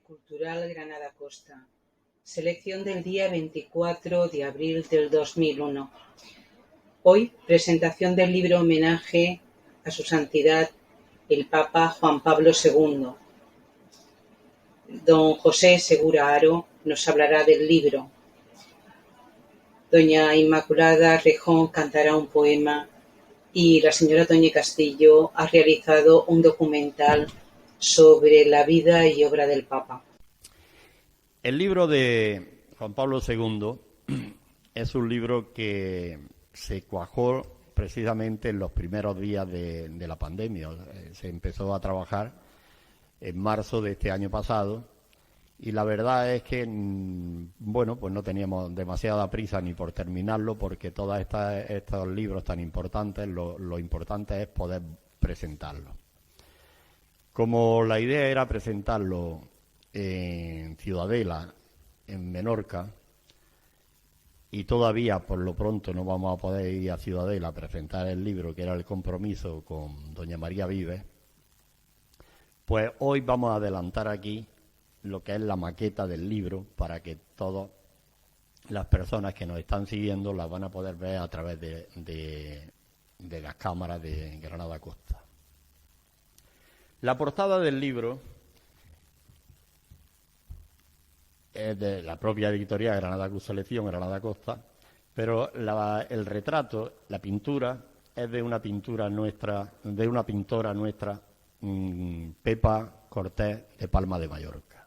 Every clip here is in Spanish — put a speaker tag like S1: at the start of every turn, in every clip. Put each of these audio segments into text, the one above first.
S1: Cultural Granada Costa. Selección del día 24 de abril del 2001. Hoy, presentación del libro homenaje a su santidad el Papa Juan Pablo II. Don José Segura Haro nos hablará del libro. Doña Inmaculada Rejón cantará un poema y la señora Doña Castillo ha realizado un documental sobre la vida y obra del Papa.
S2: El libro de Juan Pablo II es un libro que se cuajó precisamente en los primeros días de la pandemia. Se empezó a trabajar en marzo de este año pasado y la verdad es que, pues no teníamos demasiada prisa ni por terminarlo, porque todos estos libros tan importantes, lo importante es poder presentarlos. Como la idea era presentarlo en Ciudadela, en Menorca, y todavía por lo pronto no vamos a poder ir a Ciudadela a presentar el libro, que era el compromiso con doña María Vives, pues hoy vamos a adelantar aquí lo que es la maqueta del libro para que todas las personas que nos están siguiendo las van a poder ver a través de las cámaras de Granada Costa. La portada del libro es de la propia editorial Granada Cruz Selección, Granada Costa, pero el retrato, la pintura, es de una pintura nuestra, de una pintora nuestra, Pepa Cortés de Palma de Mallorca,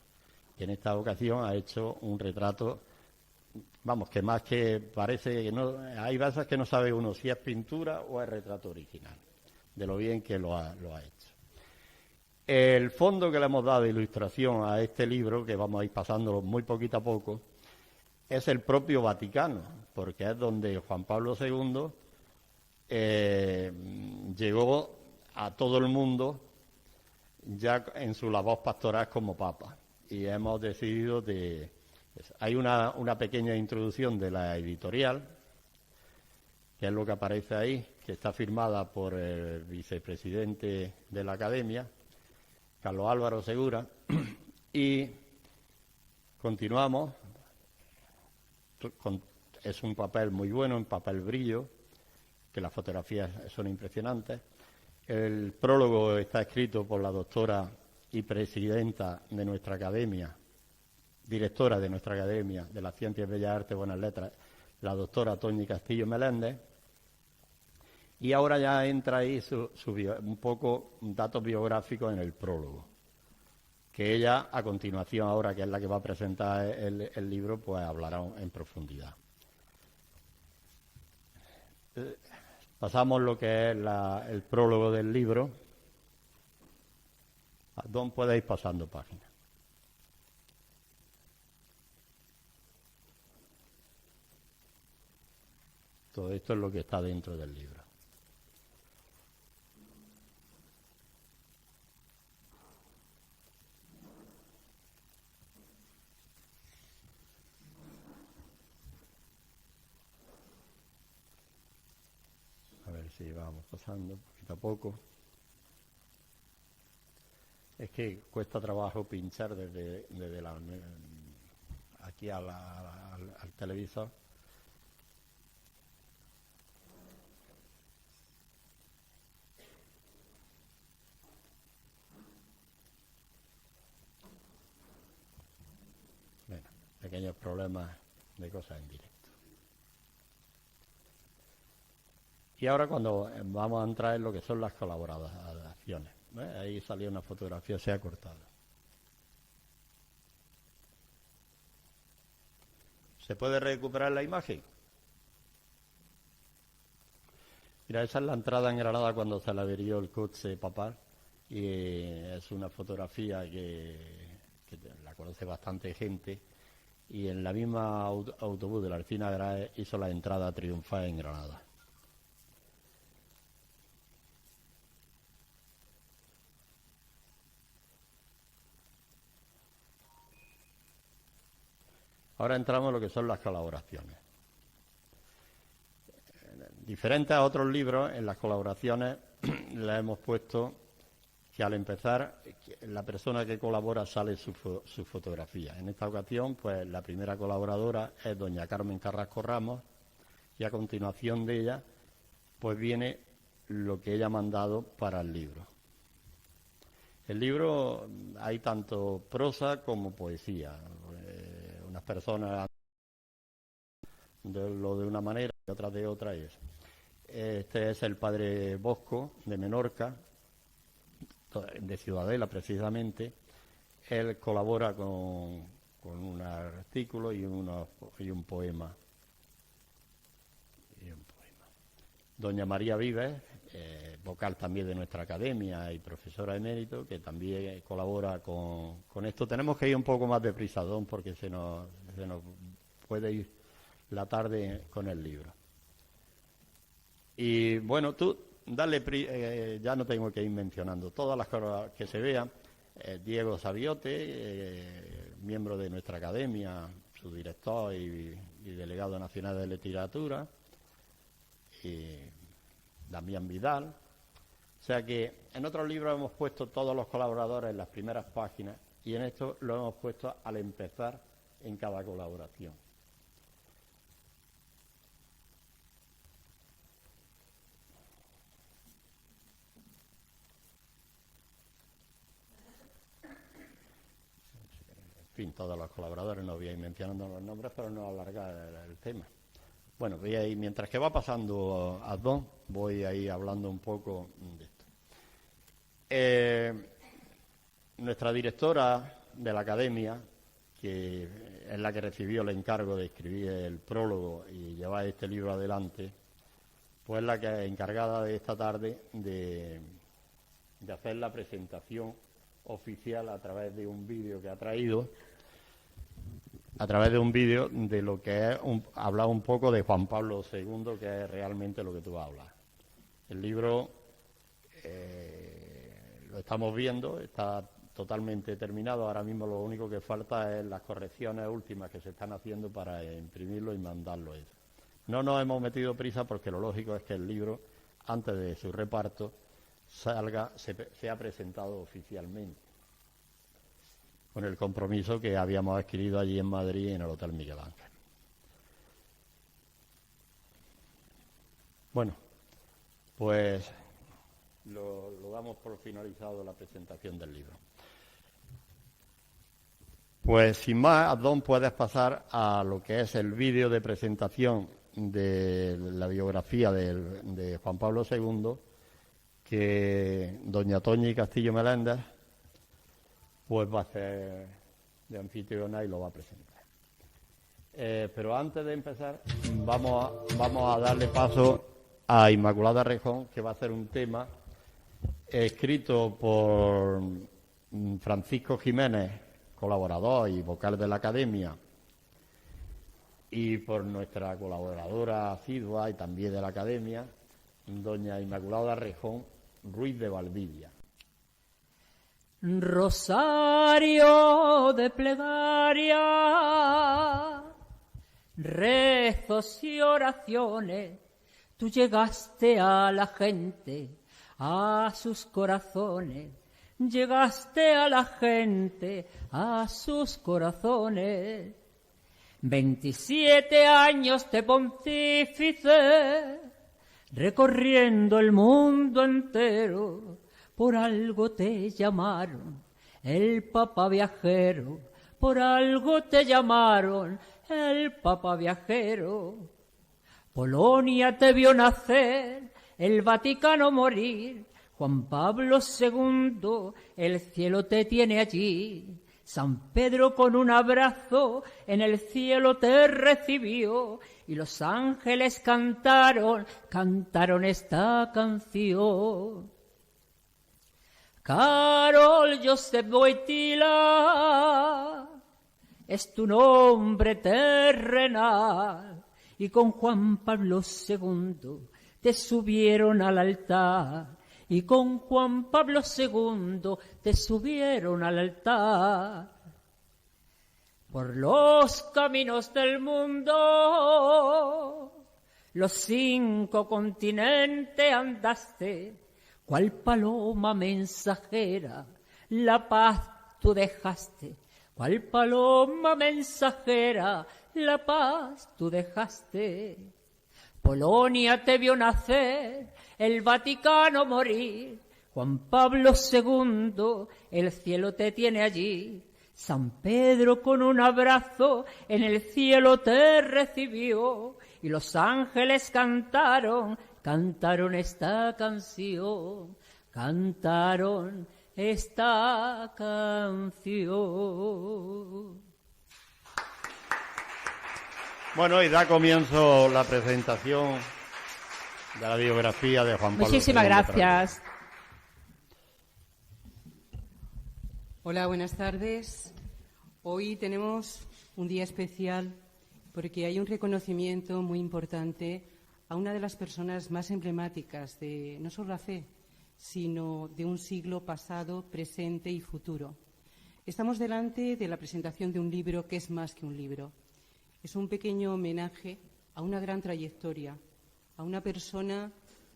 S2: que en esta ocasión ha hecho un retrato, que más que parece que no, hay veces que no sabe uno si es pintura o es retrato original, de lo bien que lo ha hecho. El fondo que le hemos dado de ilustración a este libro, que vamos a ir pasándolo muy poquito a poco, es el propio Vaticano, porque es donde Juan Pablo II llegó a todo el mundo ya en su labor pastoral como Papa. Y hemos decidido hay una pequeña introducción de la editorial, que es lo que aparece ahí, que está firmada por el vicepresidente de la Academia, Carlos Álvaro Segura, y continuamos. Es un papel muy bueno, un papel brillo, que las fotografías son impresionantes. El prólogo está escrito por la doctora y presidenta de nuestra academia, directora de nuestra academia de las Ciencias, Bellas Artes y Buenas Letras, la doctora Toñi Castillo Meléndez. Y ahora ya entra ahí un poco datos biográficos en el prólogo, que ella, a continuación, ahora que es la que va a presentar el libro, pues hablará en profundidad. Pasamos lo que es el prólogo del libro. ¿Dónde puede ir pasando páginas? Todo esto es lo que está dentro del libro. A ver si vamos pasando poquito a poco. Es que cuesta trabajo pinchar desde aquí al televisor. Bueno, pequeños problemas de cosas en directo. Y ahora cuando vamos a entrar en lo que son las colaboraciones. Ahí salió una fotografía, se ha cortado. ¿Se puede recuperar la imagen? Mira, esa es la entrada en Granada cuando se le averió el coche papal, y es una fotografía que la conoce bastante gente, y en la misma autobús de la Alcina Grae hizo la entrada triunfal en Granada. Ahora entramos en lo que son las colaboraciones. Diferentes a otros libros, en las colaboraciones le hemos puesto que al empezar la persona que colabora sale su fotografía. En esta ocasión, pues la primera colaboradora es doña Carmen Carrasco Ramos, y a continuación de ella, pues viene lo que ella ha mandado para el libro. El libro hay tanto prosa como poesía. Unas personas lo de una manera y otras de otra. Y eso. Este es el padre Bosco de Menorca, de Ciudadela precisamente. Él colabora con un artículo y un poema. Doña María Vives, vocal también de nuestra academia y profesora emérito, que también colabora con esto. Tenemos que ir un poco más deprisa, don, porque se nos puede ir la tarde con el libro. Y bueno, tú, ya no tengo que ir mencionando todas las cosas que se vean. Diego Sabiote, miembro de nuestra academia, su director y delegado nacional de literatura, y Damián Vidal. O sea que en otros libros hemos puesto todos los colaboradores en las primeras páginas, y en esto lo hemos puesto al empezar en cada colaboración. En fin, todos los colaboradores, no voy a ir mencionando los nombres para no alargar el tema. Bueno, voy a ir, mientras que va pasando Adón, voy a ir hablando un poco de esto. Nuestra directora de la academia, que es la que recibió el encargo de escribir el prólogo y llevar este libro adelante, pues es la que es encargada de esta tarde de hacer la presentación oficial a través de un vídeo que ha traído, a través de un vídeo de lo que es hablar un poco de Juan Pablo II, que es realmente lo que tú hablas. El libro lo estamos viendo, está totalmente terminado. Ahora mismo lo único que falta es las correcciones últimas que se están haciendo para imprimirlo y mandarlo eso. No nos hemos metido prisa porque lo lógico es que el libro, antes de su reparto, sea presentado oficialmente, con el compromiso que habíamos adquirido allí en Madrid en el Hotel Miguel Ángel. Bueno, pues lo damos por finalizado la presentación del libro. Pues sin más, Adón, puedes pasar a lo que es el vídeo de presentación de la biografía de Juan Pablo II, que doña Toñi Castillo Meléndez pues va a hacer de anfitriona y lo va a presentar. Pero antes de empezar, vamos a darle paso a Inmaculada Rejón, que va a hacer un tema escrito por Francisco Jiménez, colaborador y vocal de la academia, y por nuestra colaboradora asidua y también de la academia, doña Inmaculada Rejón Ruiz de Valdivia.
S3: Rosario de plegaria, rezos y oraciones, tú llegaste a la gente, a sus corazones, llegaste a la gente, a sus corazones. 27 años de pontífice, recorriendo el mundo entero, por algo te llamaron el Papa Viajero, por algo te llamaron el Papa Viajero. Polonia te vio nacer, el Vaticano morir, Juan Pablo II, el cielo te tiene allí. San Pedro con un abrazo en el cielo te recibió, y los ángeles cantaron esta canción. Karol Joseph Wojtyła es tu nombre terrenal, y con Juan Pablo II te subieron al altar, y con Juan Pablo II te subieron al altar. Por los caminos del mundo, los 5 continentes andaste, cual paloma mensajera, la paz tú dejaste, cual paloma mensajera, la paz tú dejaste. Polonia te vio nacer, el Vaticano morir, Juan Pablo II, el cielo te tiene allí. San Pedro con un abrazo en el cielo te recibió y los ángeles cantaron esta canción, cantaron esta canción.
S2: Bueno, y da comienzo la presentación de la biografía de Juan Pablo II.
S3: Muchísimas gracias.
S4: Hola, buenas tardes. Hoy tenemos un día especial porque hay un reconocimiento muy importante a una de las personas más emblemáticas de no solo la fe, sino de un siglo pasado, presente y futuro. Estamos delante de la presentación de un libro que es más que un libro. Es un pequeño homenaje a una gran trayectoria, a una persona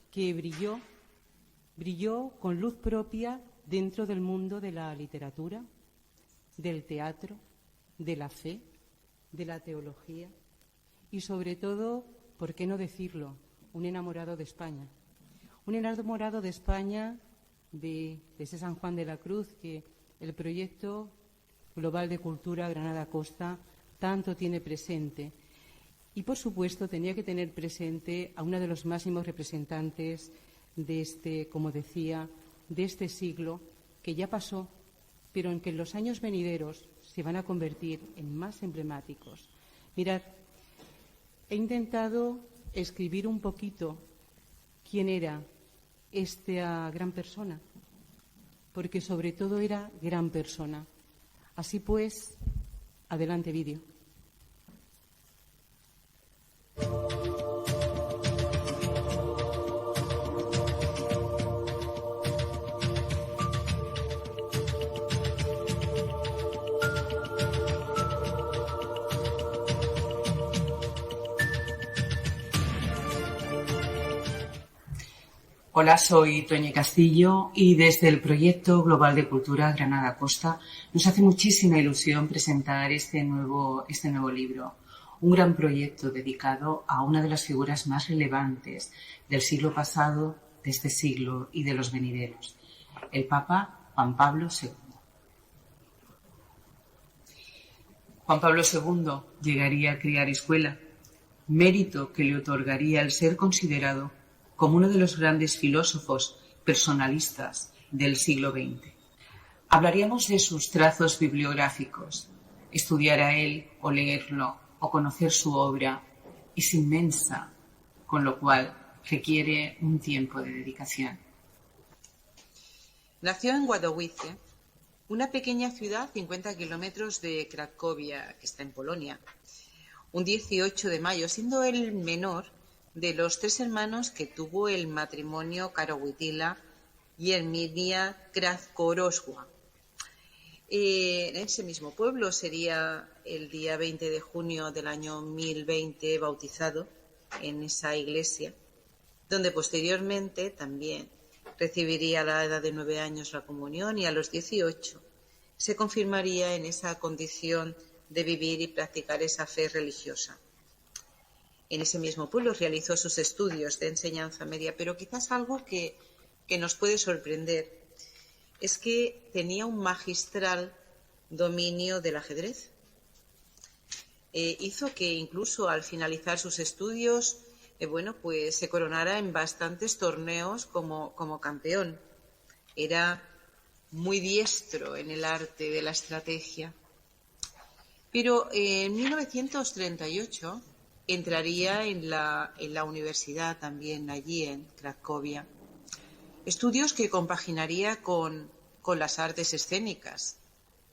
S4: que brilló con luz propia dentro del mundo de la literatura, del teatro, de la fe, de la teología y, sobre todo, ¿por qué no decirlo?, un enamorado de España. Un enamorado de España, de ese San Juan de la Cruz que el proyecto global de cultura Granada Costa tanto tiene presente. Y, por supuesto, tenía que tener presente a uno de los máximos representantes de este, como decía, de este siglo que ya pasó, pero en que en los años venideros se van a convertir en más emblemáticos. Mirad, he intentado escribir un poquito quién era esta gran persona, porque sobre todo era gran persona. Así pues, adelante vídeo.
S5: Hola, soy Toñi Castillo y desde el Proyecto Global de Cultura Granada Costa nos hace muchísima ilusión presentar este nuevo libro, un gran proyecto dedicado a una de las figuras más relevantes del siglo pasado, de este siglo y de los venideros, el Papa Juan Pablo II. Juan Pablo II llegaría a crear escuela, mérito que le otorgaría el ser considerado como uno de los grandes filósofos personalistas del siglo XX. Hablaríamos de sus trazos bibliográficos. Estudiar a él o leerlo o conocer su obra es inmensa, con lo cual requiere un tiempo de dedicación.
S1: Nació en Wadowice, una pequeña ciudad 50 kilómetros de Cracovia, que está en Polonia, un 18 de mayo, siendo el menor de los 3 hermanos que tuvo el matrimonio Karo-Wojtyła y Herminia Kráskoroswa. En ese mismo pueblo sería el día 20 de junio del año 1020 bautizado en esa iglesia, donde posteriormente también recibiría a la edad de 9 años la comunión y a los 18 se confirmaría en esa condición de vivir y practicar esa fe religiosa. En ese mismo pueblo realizó sus estudios de enseñanza media, pero quizás algo que nos puede sorprender es que tenía un magistral dominio del ajedrez. Hizo que incluso al finalizar sus estudios, pues se coronara en bastantes torneos como campeón. Era muy diestro en el arte de la estrategia. Pero en 1938 entraría en la universidad también allí en Cracovia. Estudios que compaginaría con las artes escénicas.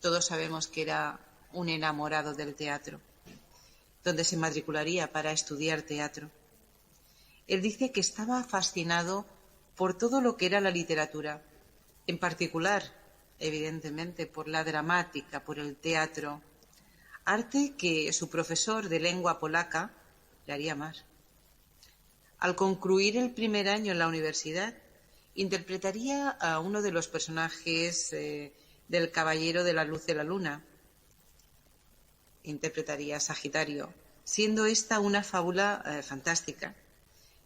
S1: Todos sabemos que era un enamorado del teatro, donde se matricularía para estudiar teatro. Él dice que estaba fascinado por todo lo que era la literatura, en particular, evidentemente, por la dramática, por el teatro, arte que su profesor de lengua polaca le haría amar. Al concluir el primer año en la universidad, interpretaría a uno de los personajes del Caballero de la Luz de la Luna. Interpretaría a Sagitario, siendo esta una fábula fantástica,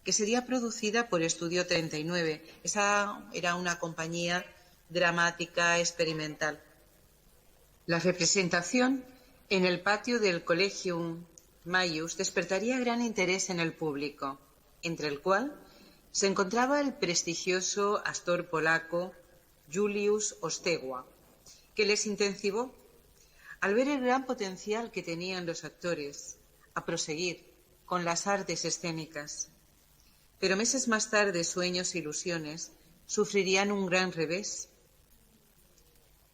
S1: que sería producida por Estudio 39. Esa era una compañía dramática experimental. La representación en el patio del Collegium Maius despertaría gran interés en el público, entre el cual se encontraba el prestigioso actor polaco Juliusz Ostegła, que les incentivó, al ver el gran potencial que tenían los actores, a proseguir con las artes escénicas. Pero meses más tarde, Sueños e Ilusiones sufrirían un gran revés,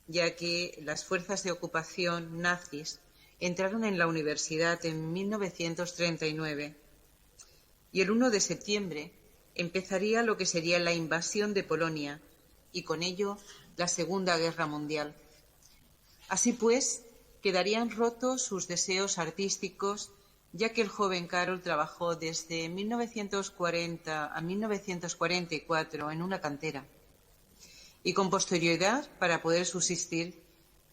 S1: ya que las fuerzas de ocupación nazis entraron en la universidad en 1939 y el 1 de septiembre empezaría lo que sería la invasión de Polonia y con ello la Segunda Guerra Mundial. Así pues, quedarían rotos sus deseos artísticos, ya que el joven Karol trabajó desde 1940 a 1944 en una cantera y con posterioridad, para poder subsistir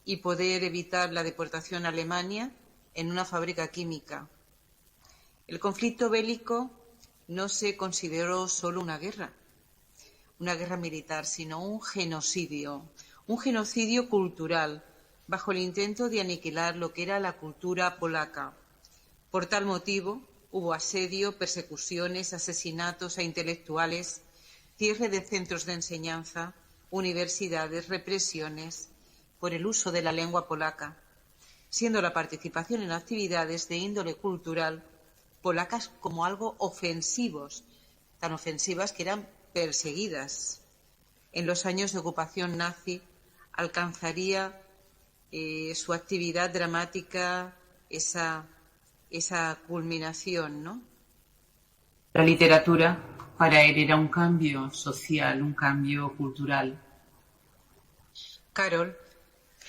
S1: y poder evitar la deportación a Alemania, en una fábrica química. El conflicto bélico no se consideró solo una guerra militar, sino un genocidio cultural, bajo el intento de aniquilar lo que era la cultura polaca. Por tal motivo, hubo asedio, persecuciones, asesinatos a intelectuales, cierre de centros de enseñanza, universidades, represiones por el uso de la lengua polaca, siendo la participación en actividades de índole cultural polacas como algo ofensivos, tan ofensivas que eran perseguidas. En los años de ocupación nazi alcanzaría su actividad dramática esa culminación, ¿no?
S5: La literatura para él era un cambio social, un cambio cultural.
S1: Karol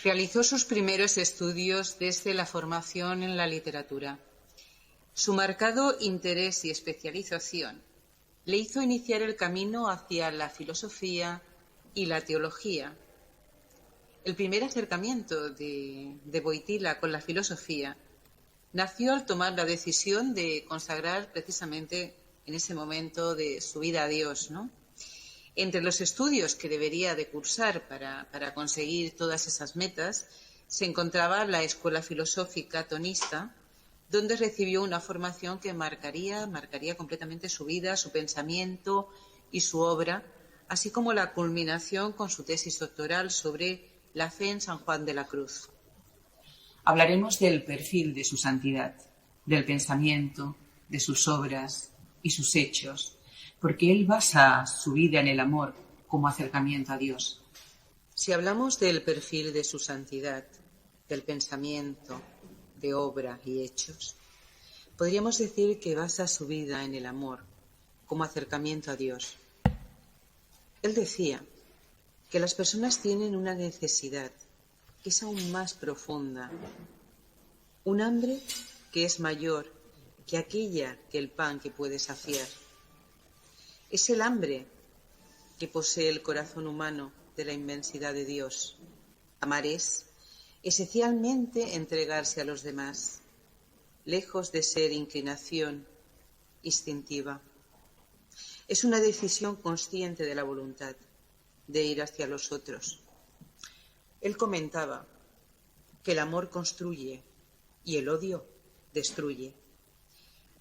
S1: realizó sus primeros estudios desde la formación en la literatura. Su marcado interés y especialización le hizo iniciar el camino hacia la filosofía y la teología. El primer acercamiento de Wojtyła con la filosofía nació al tomar la decisión de consagrar precisamente en ese momento de su vida a Dios, ¿no? Entre los estudios que debería de cursar para conseguir todas esas metas se encontraba la Escuela Filosófica Tonista, donde recibió una formación que marcaría completamente su vida, su pensamiento y su obra, así como la culminación con su tesis doctoral sobre la fe en San Juan de la Cruz.
S5: Hablaremos del perfil de su santidad, del pensamiento, de sus obras y sus hechos, porque él basa su vida en el amor como acercamiento a Dios.
S1: Si hablamos del perfil de su santidad, del pensamiento, de obra y hechos, podríamos decir que basa su vida en el amor como acercamiento a Dios. Él decía que las personas tienen una necesidad que es aún más profunda, un hambre que es mayor que aquella que el pan que puede saciar. Es el hambre que posee el corazón humano de la inmensidad de Dios. Amar es esencialmente entregarse a los demás, lejos de ser inclinación instintiva. Es una decisión consciente de la voluntad de ir hacia los otros. Él comentaba que el amor construye y el odio destruye.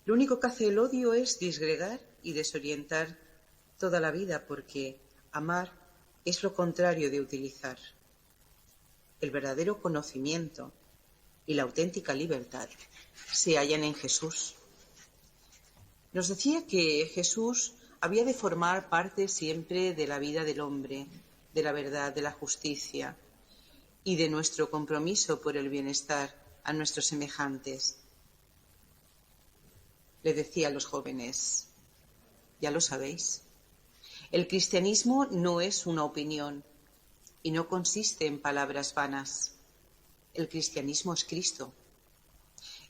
S1: Lo único que hace el odio es disgregar y desorientar toda la vida, porque amar es lo contrario de utilizar. El verdadero conocimiento y la auténtica libertad se hallan en Jesús. Nos decía que Jesús había de formar parte siempre de la vida del hombre, de la verdad, de la justicia y de nuestro compromiso por el bienestar a nuestros semejantes. Le decía a los jóvenes, ya lo sabéis, el cristianismo no es una opinión y no consiste en palabras vanas. El cristianismo es Cristo.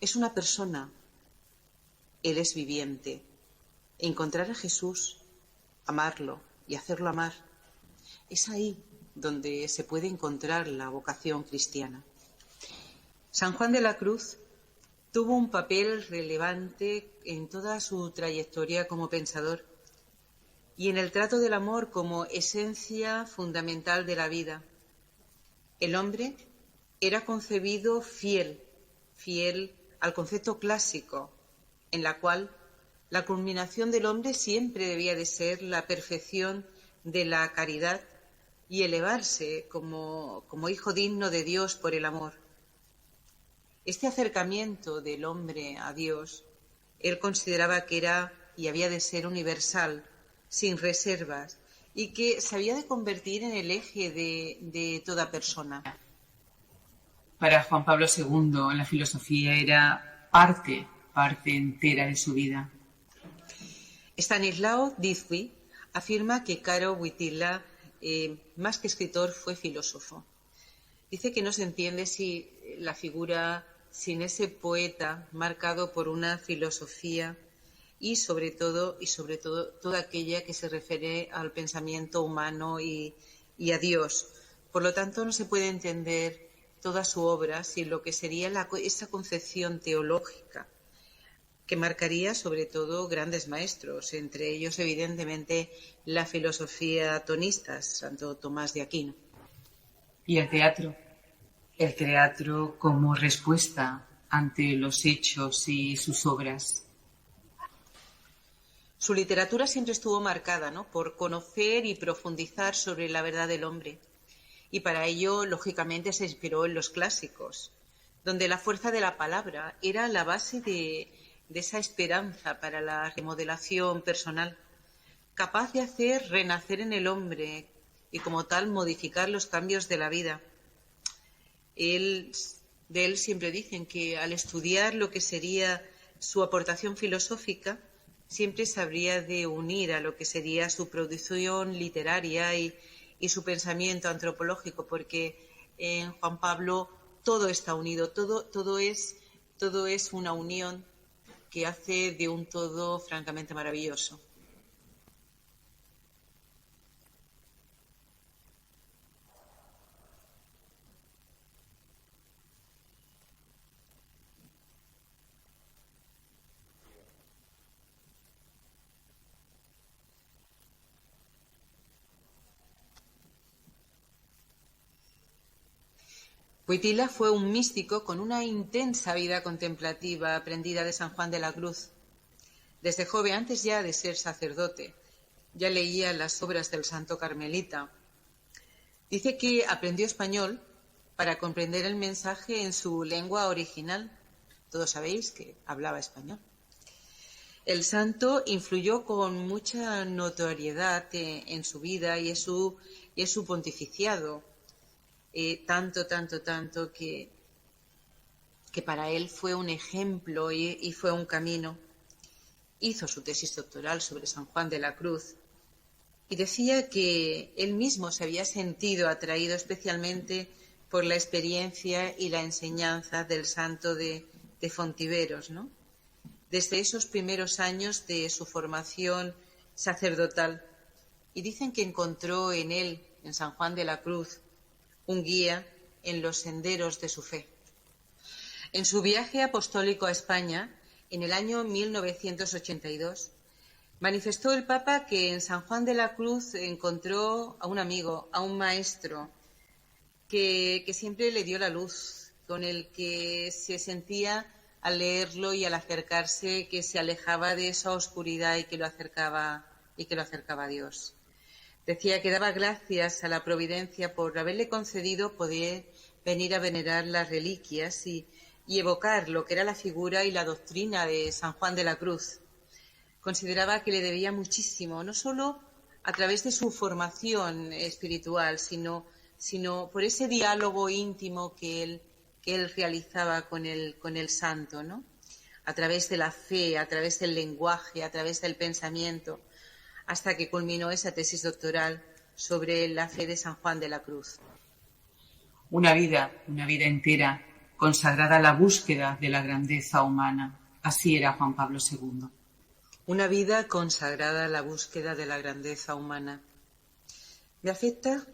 S1: Es una persona. Él es viviente. Encontrar a Jesús, amarlo y hacerlo amar. Es ahí donde se puede encontrar la vocación cristiana. San Juan de la Cruz tuvo un papel relevante en toda su trayectoria como pensador y en el trato del amor como esencia fundamental de la vida. El hombre era concebido fiel al concepto clásico, en la cual la culminación del hombre siempre debía de ser la perfección de la caridad y elevarse como hijo digno de Dios por el amor. Este acercamiento del hombre a Dios, él consideraba que era y había de ser universal, sin reservas, y que se había de convertir en el eje de toda persona.
S5: Para Juan Pablo II, la filosofía era parte entera de su vida.
S1: Stanislao Dizwy afirma que Karol Wojtyła, más que escritor, fue filósofo. Dice que no se entiende si la figura sin ese poeta marcado por una filosofía y sobre todo toda aquella que se refiere al pensamiento humano y a Dios. Por lo tanto, no se puede entender toda su obra sin lo que sería esa concepción teológica que marcaría sobre todo grandes maestros, entre ellos evidentemente la filosofía tonista, Santo Tomás de Aquino.
S5: Y el teatro como respuesta ante los hechos y sus obras.
S1: Su literatura siempre estuvo marcada, ¿no?, por conocer y profundizar sobre la verdad del hombre. Y para ello, lógicamente, se inspiró en los clásicos, donde la fuerza de la palabra era la base de esa esperanza para la remodelación personal, capaz de hacer renacer en el hombre y como tal modificar los cambios de la vida. De él siempre dicen que al estudiar lo que sería su aportación filosófica, siempre se habría de unir a lo que sería su producción literaria y su pensamiento antropológico, porque en Juan Pablo todo está unido, todo es una unión que hace de un todo francamente maravilloso. Wojtyła fue un místico con una intensa vida contemplativa aprendida de San Juan de la Cruz. Desde joven, antes ya de ser sacerdote, ya leía las obras del santo carmelita. Dice que aprendió español para comprender el mensaje en su lengua original. Todos sabéis que hablaba español. El santo influyó con mucha notoriedad en su vida y en su pontificiado. Tanto que para él fue un ejemplo y fue un camino. Hizo su tesis doctoral sobre San Juan de la Cruz y decía que él mismo se había sentido atraído especialmente por la experiencia y la enseñanza del santo de Fontiveros, ¿no?, desde esos primeros años de su formación sacerdotal. Y dicen que encontró en él, en San Juan de la Cruz, un guía en los senderos de su fe. En su viaje apostólico a España, en el año 1982, manifestó el Papa que en San Juan de la Cruz encontró a un amigo, a un maestro, que siempre le dio la luz, con el que se sentía al leerlo y al acercarse, que se alejaba de esa oscuridad y que lo acercaba a Dios. Decía que daba gracias a la providencia por haberle concedido poder venir a venerar las reliquias y evocar lo que era la figura y la doctrina de San Juan de la Cruz. Consideraba que le debía muchísimo, no solo a través de su formación espiritual, sino por ese diálogo íntimo que él realizaba con el santo, ¿no?, a través de la fe, a través del lenguaje, a través del pensamiento, hasta que culminó esa tesis doctoral sobre la fe de San Juan de la Cruz.
S5: Una vida entera consagrada a la búsqueda de la grandeza humana. Así era Juan Pablo II.
S1: Una vida consagrada a la búsqueda de la grandeza humana. Me afecta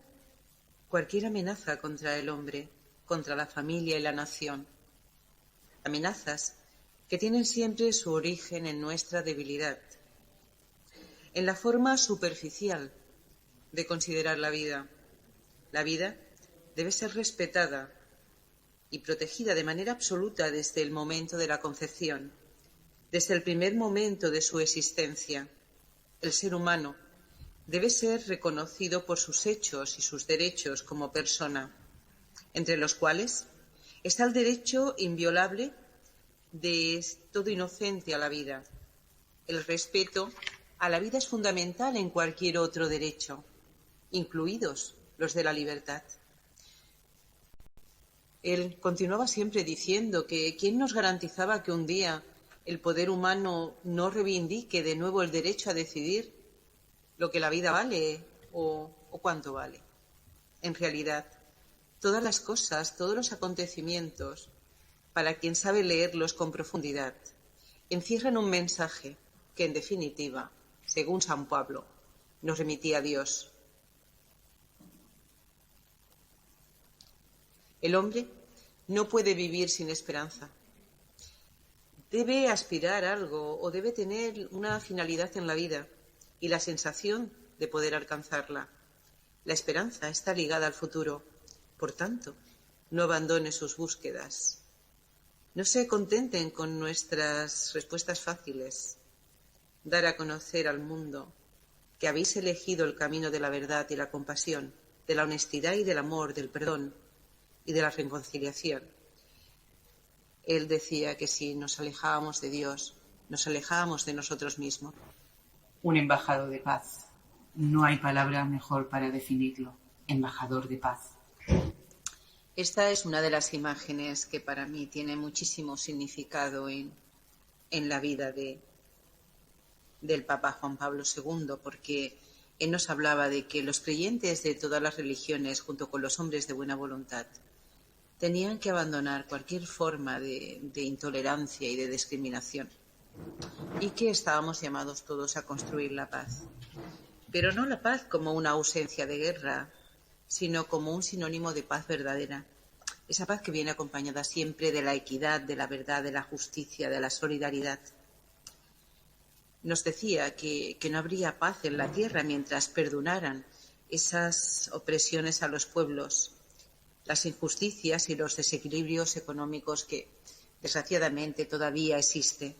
S1: cualquier amenaza contra el hombre, contra la familia y la nación. Amenazas que tienen siempre su origen en nuestra debilidad, en la forma superficial de considerar la vida. La vida debe ser respetada y protegida de manera absoluta desde el momento de la concepción, desde el primer momento de su existencia. El ser humano debe ser reconocido por sus hechos y sus derechos como persona, entre los cuales está el derecho inviolable de todo inocente a la vida. El respeto a la vida es fundamental en cualquier otro derecho, incluidos los de la libertad. Él continuaba siempre diciendo que ¿quién nos garantizaba que un día el poder humano no reivindique de nuevo el derecho a decidir lo que la vida vale o cuánto vale? En realidad, todas las cosas, todos los acontecimientos, para quien sabe leerlos con profundidad, encierran un mensaje que, en definitiva, según San Pablo, nos remitía a Dios. El hombre no puede vivir sin esperanza. Debe aspirar a algo o debe tener una finalidad en la vida y la sensación de poder alcanzarla. La esperanza está ligada al futuro. Por tanto, no abandone sus búsquedas. No se contenten con nuestras respuestas fáciles. Dar a conocer al mundo que habéis elegido el camino de la verdad y la compasión, de la honestidad y del amor, del perdón y de la reconciliación. Él decía que si nos alejábamos de Dios, nos alejábamos de nosotros mismos.
S5: Un embajador de paz. No hay palabra mejor para definirlo. Embajador de paz.
S1: Esta es una de las imágenes que para mí tiene muchísimo significado en la vida del Papa Juan Pablo II, porque él nos hablaba de que los creyentes de todas las religiones, junto con los hombres de buena voluntad, tenían que abandonar cualquier forma de intolerancia y de discriminación, y que estábamos llamados todos a construir la paz. Pero no la paz como una ausencia de guerra, sino como un sinónimo de paz verdadera. Esa paz que viene acompañada siempre de la equidad, de la verdad, de la justicia, de la solidaridad. Nos decía que no habría paz en la tierra mientras perdonaran esas opresiones a los pueblos, las injusticias y los desequilibrios económicos que desgraciadamente todavía existen.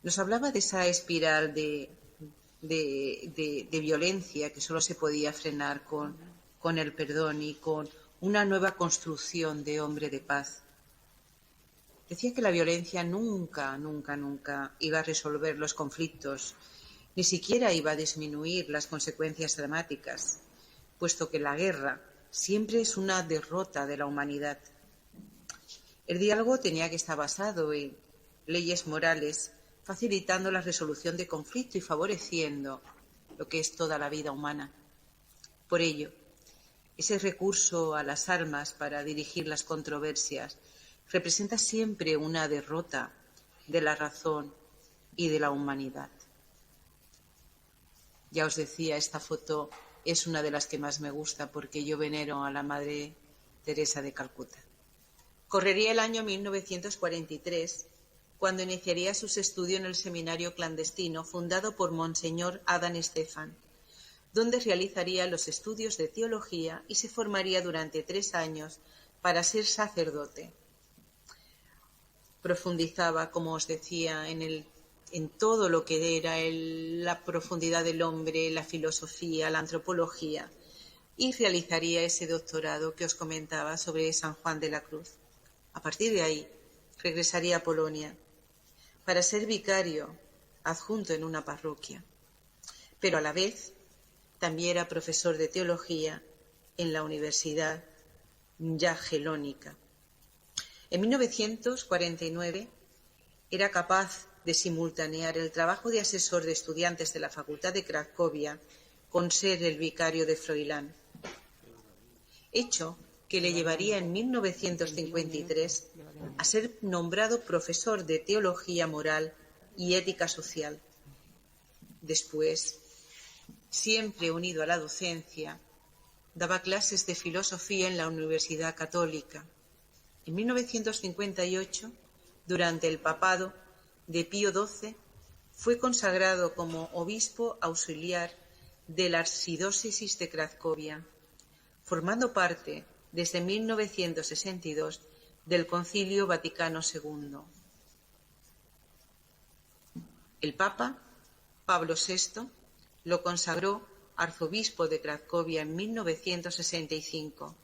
S1: Nos hablaba de esa espiral de violencia que solo se podía frenar con el perdón y con una nueva construcción de hombre de paz. Decía que la violencia nunca iba a resolver los conflictos, ni siquiera iba a disminuir las consecuencias dramáticas, puesto que la guerra siempre es una derrota de la humanidad. El diálogo tenía que estar basado en leyes morales, facilitando la resolución de conflicto y favoreciendo lo que es toda la vida humana. Por ello, ese recurso a las armas para dirigir las controversias representa siempre una derrota de la razón y de la humanidad. Ya os decía, esta foto es una de las que más me gusta porque yo venero a la Madre Teresa de Calcuta. Correría el año 1943 cuando iniciaría sus estudios en el seminario clandestino fundado por Monseñor Adán Estefan, donde realizaría los estudios de teología y se formaría durante 3 años para ser sacerdote. Profundizaba, como os decía, en todo lo que era la profundidad del hombre, la filosofía, la antropología, y realizaría ese doctorado que os comentaba sobre San Juan de la Cruz. A partir de ahí, regresaría a Polonia para ser vicario adjunto en una parroquia, pero a la vez también era profesor de teología en la Universidad Jagiellónica. En 1949 era capaz de simultanear el trabajo de asesor de estudiantes de la Facultad de Cracovia con ser el vicario de Froilán, hecho que le llevaría en 1953 a ser nombrado profesor de Teología Moral y Ética Social. Después siempre unido a la docencia, daba clases de filosofía en la Universidad Católica. En 1958, durante el papado de Pío XII, fue consagrado como obispo auxiliar de la archidiócesis de Cracovia, formando parte desde 1962 del Concilio Vaticano II. El Papa Pablo VI lo consagró arzobispo de Cracovia en 1965,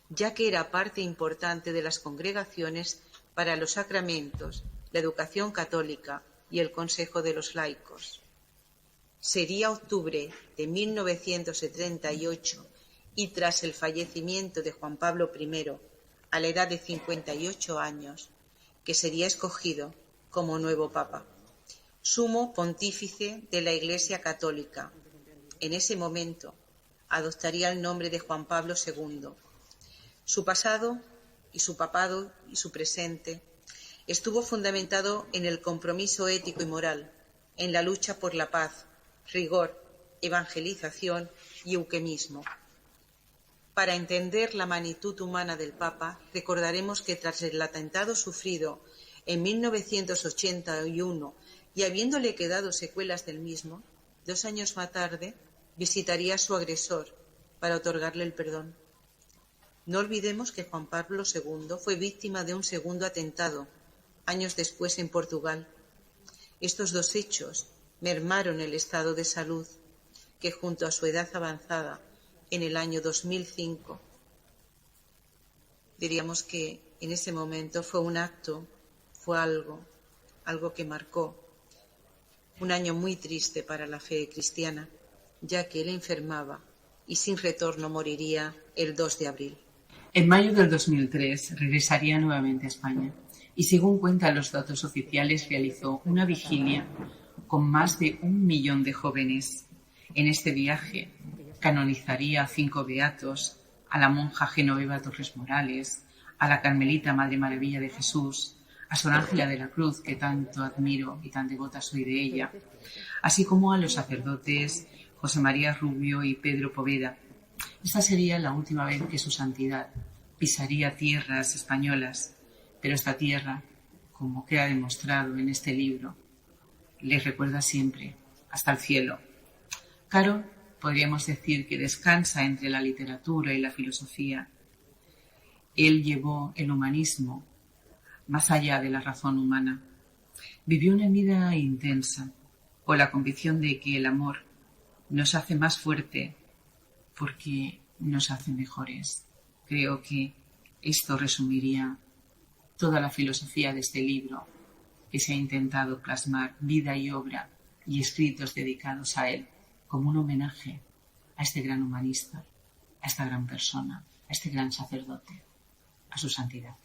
S1: ya que era parte importante de las congregaciones para los sacramentos, la educación católica y el Consejo de los Laicos. Sería octubre de 1938 y tras el fallecimiento de Juan Pablo I, a la edad de 58 años, que sería escogido como nuevo Papa, sumo pontífice de la Iglesia Católica. En ese momento adoptaría el nombre de Juan Pablo II. Su pasado y su papado y su presente estuvo fundamentado en el compromiso ético y moral, en la lucha por la paz, rigor, evangelización y euquemismo. Para entender la magnitud humana del Papa, recordaremos que tras el atentado sufrido en 1981 y habiéndole quedado secuelas del mismo, 2 años más tarde visitaría a su agresor para otorgarle el perdón. No olvidemos que Juan Pablo II fue víctima de un segundo atentado, años después en Portugal. Estos 2 hechos mermaron el estado de salud, que junto a su edad avanzada, en el año 2005, diríamos que en ese momento fue un acto, fue algo que marcó un año muy triste para la fe cristiana, ya que él enfermaba y sin retorno moriría el 2 de abril.
S5: En mayo del 2003 regresaría nuevamente a España y, según cuentan los datos oficiales, realizó una vigilia con más de 1 millón de jóvenes. En este viaje canonizaría a 5 beatos, a la monja Genoveva Torres Morales, a la carmelita Madre Maravilla de Jesús, a Sor Ángela de la Cruz, que tanto admiro y tan devota soy de ella, así como a los sacerdotes José María Rubio y Pedro Poveda. Esta sería la última vez que su santidad pisaría tierras españolas, pero esta tierra, como queda demostrado en este libro, les recuerda siempre, hasta el cielo. Caro, podríamos decir que descansa entre la literatura y la filosofía. Él llevó el humanismo más allá de la razón humana. Vivió una vida intensa, con la convicción de que el amor nos hace más fuerte porque nos hace mejores. Creo que esto resumiría toda la filosofía de este libro, que se ha intentado plasmar vida y obra y escritos dedicados a él, como un homenaje a este gran humanista, a esta gran persona, a este gran sacerdote, a su santidad.